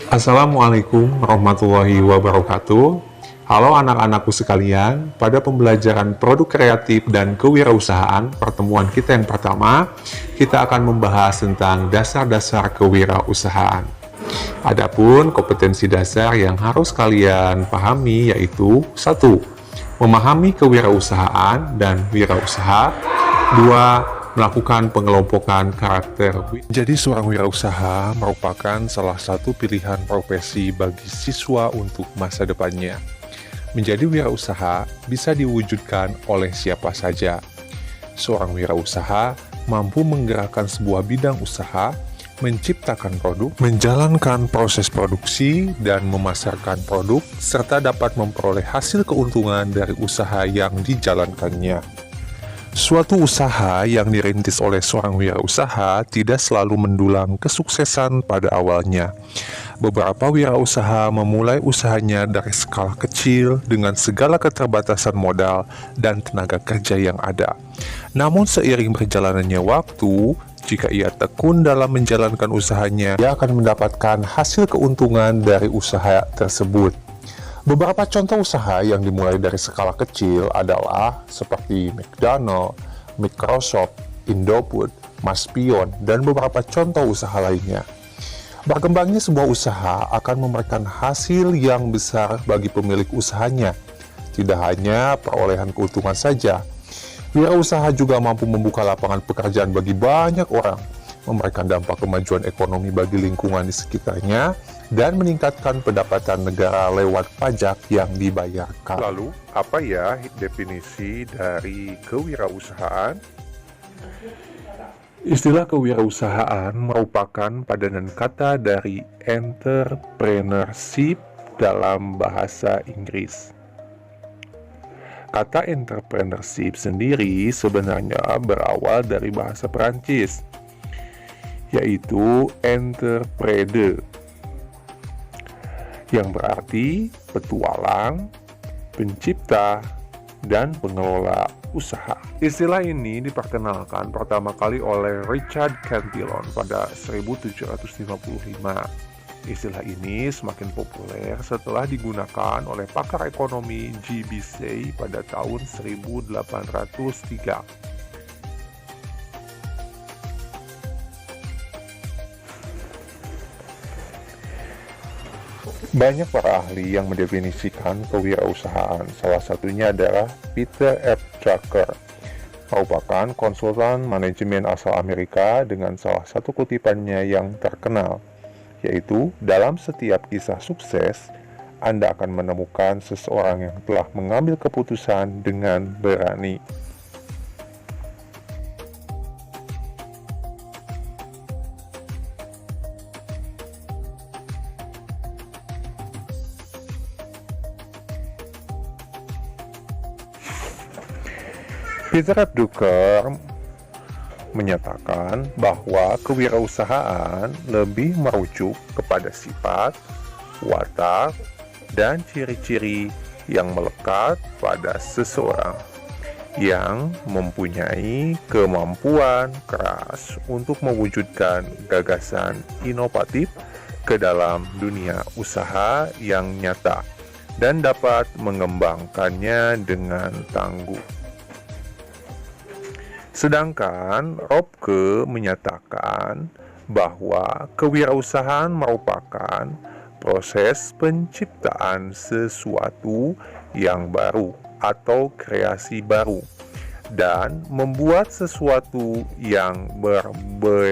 Assalamualaikum warahmatullahi wabarakatuh. Halo anak-anakku sekalian, pada pembelajaran produk kreatif dan kewirausahaan pertemuan kita yang pertama, kita akan membahas tentang dasar-dasar kewirausahaan. Adapun kompetensi dasar yang harus kalian pahami yaitu 1. Memahami kewirausahaan dan wirausaha. 2. Melakukan pengelompokan karakter. Jadi seorang wirausaha merupakan salah satu pilihan profesi bagi siswa untuk masa depannya. Menjadi wirausaha bisa diwujudkan oleh siapa saja. Seorang wirausaha mampu menggerakkan sebuah bidang usaha, menciptakan produk, menjalankan proses produksi, dan memasarkan produk, serta dapat memperoleh hasil keuntungan dari usaha yang dijalankannya. Suatu usaha yang dirintis oleh seorang wirausaha tidak selalu mendulang kesuksesan pada awalnya. Beberapa wirausaha memulai usahanya dari skala kecil dengan segala keterbatasan modal dan tenaga kerja yang ada. Namun seiring berjalannya waktu, jika ia tekun dalam menjalankan usahanya, ia akan mendapatkan hasil keuntungan dari usaha tersebut. Beberapa contoh usaha yang dimulai dari skala kecil adalah seperti McDonald's, Microsoft, Indofood, Maspion, dan beberapa contoh usaha lainnya. Berkembangnya sebuah usaha akan memberikan hasil yang besar bagi pemilik usahanya. Tidak hanya perolehan keuntungan saja, wirausaha juga mampu membuka lapangan pekerjaan bagi banyak orang, memberikan dampak kemajuan ekonomi bagi lingkungan di sekitarnya, dan meningkatkan pendapatan negara lewat pajak yang dibayarkan. Lalu, apa ya definisi dari kewirausahaan? Istilah kewirausahaan merupakan padanan kata dari entrepreneurship dalam bahasa Inggris. Kata entrepreneurship sendiri sebenarnya berawal dari bahasa Perancis, yaitu entreprendre, yang berarti petualang, pencipta, dan pengelola usaha. Istilah ini diperkenalkan pertama kali oleh Richard Cantillon pada 1755. Istilah ini semakin populer setelah digunakan oleh pakar ekonomi G. Bissey pada tahun 1803. Banyak para ahli yang mendefinisikan kewirausahaan, salah satunya adalah Peter F. Drucker, merupakan konsultan manajemen asal Amerika dengan salah satu kutipannya yang terkenal, yaitu dalam setiap kisah sukses, Anda akan menemukan seseorang yang telah mengambil keputusan dengan berani. Peter F. Drucker menyatakan bahwa kewirausahaan lebih merujuk kepada sifat, watak, dan ciri-ciri yang melekat pada seseorang yang mempunyai kemampuan keras untuk mewujudkan gagasan inovatif ke dalam dunia usaha yang nyata dan dapat mengembangkannya dengan tangguh. Sedangkan Robke menyatakan bahwa kewirausahaan merupakan proses penciptaan sesuatu yang baru atau kreasi baru dan membuat sesuatu yang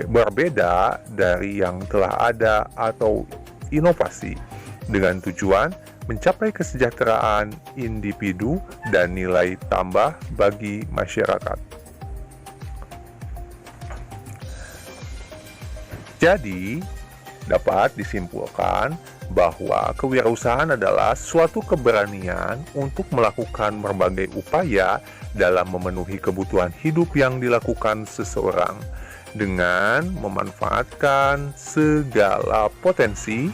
berbeda dari yang telah ada atau inovasi dengan tujuan mencapai kesejahteraan individu dan nilai tambah bagi masyarakat. Jadi, dapat disimpulkan bahwa kewirausahaan adalah suatu keberanian untuk melakukan berbagai upaya dalam memenuhi kebutuhan hidup yang dilakukan seseorang dengan memanfaatkan segala potensi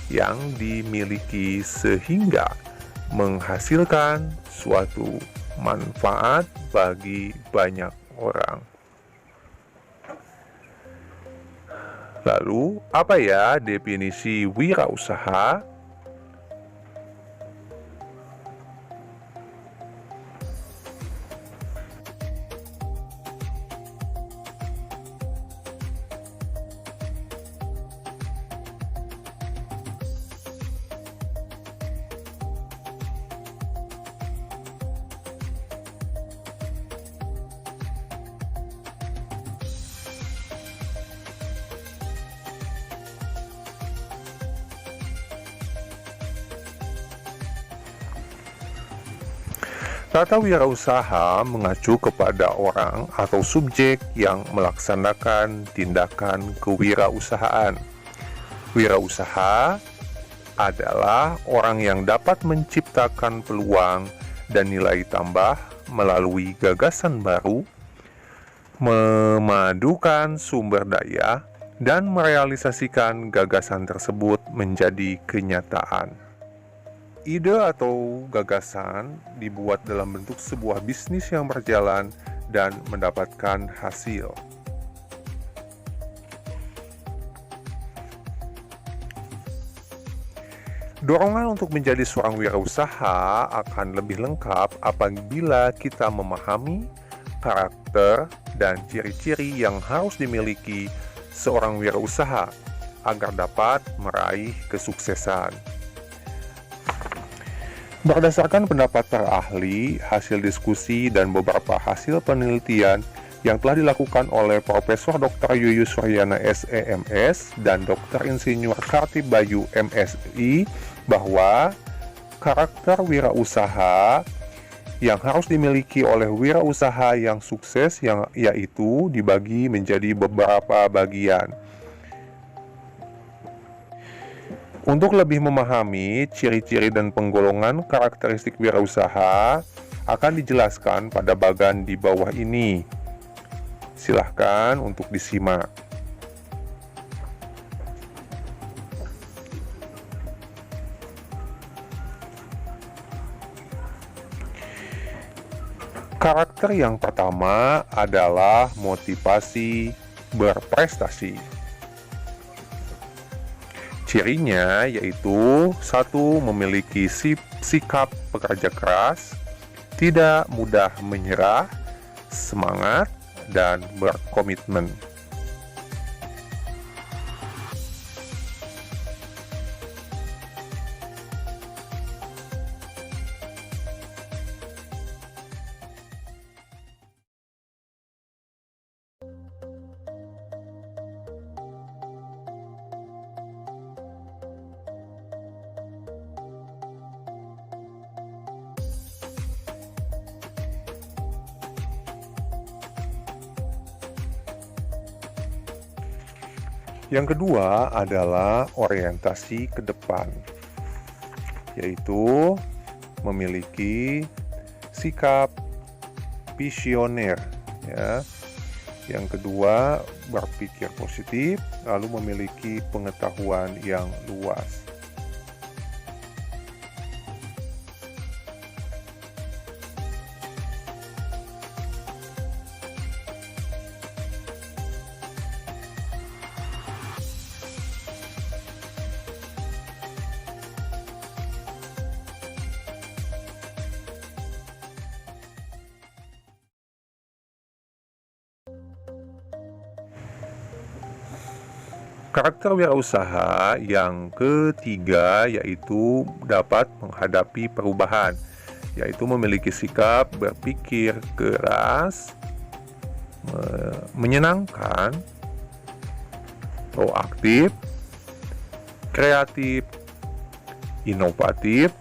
yang dimiliki sehingga menghasilkan suatu manfaat bagi banyak orang. Lalu, apa ya definisi wirausaha? Tata wirausaha mengacu kepada orang atau subjek yang melaksanakan tindakan kewirausahaan. Wirausaha adalah orang yang dapat menciptakan peluang dan nilai tambah melalui gagasan baru, memadukan sumber daya, dan merealisasikan gagasan tersebut menjadi kenyataan. Ide atau gagasan dibuat dalam bentuk sebuah bisnis yang berjalan dan mendapatkan hasil. Dorongan untuk menjadi seorang wirausaha akan lebih lengkap apabila kita memahami karakter dan ciri-ciri yang harus dimiliki seorang wirausaha agar dapat meraih kesuksesan. Berdasarkan pendapat para ahli, hasil diskusi, dan beberapa hasil penelitian yang telah dilakukan oleh Profesor Dr. Yuyus Suryana SEMS dan Dr. Insinyur Kartip Bayu MSI bahwa karakter wirausaha yang harus dimiliki oleh wirausaha yang sukses yaitu dibagi menjadi beberapa bagian. Untuk lebih memahami ciri-ciri dan penggolongan karakteristik wirausaha akan dijelaskan pada bagan di bawah ini. Silahkan untuk disimak. Karakter yang pertama adalah motivasi berprestasi. Cirinya yaitu 1. Memiliki sikap pekerja keras, tidak mudah menyerah, semangat, dan berkomitmen. Yang kedua adalah orientasi ke depan, yaitu memiliki sikap visioner, ya. Yang kedua, berpikir positif, lalu memiliki pengetahuan yang luas. Karakter wirausaha yang ketiga yaitu dapat menghadapi perubahan, yaitu memiliki sikap berpikir keras, menyenangkan, proaktif, kreatif, inovatif,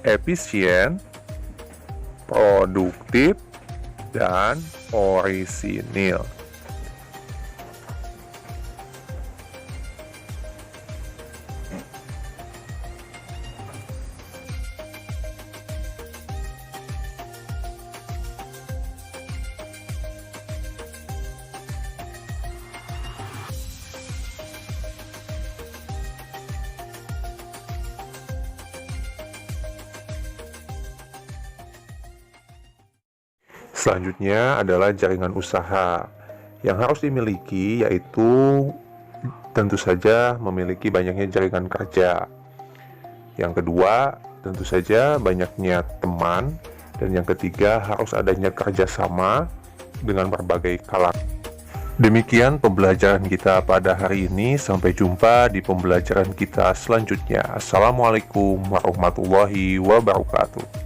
efisien, produktif, dan orisinil. Selanjutnya adalah jaringan usaha yang harus dimiliki, yaitu tentu saja memiliki banyaknya jaringan kerja. Yang kedua, tentu saja banyaknya teman. Dan yang ketiga, harus adanya kerjasama dengan berbagai kalangan. Demikian pembelajaran kita pada hari ini. Sampai jumpa di pembelajaran kita selanjutnya. Assalamualaikum warahmatullahi wabarakatuh.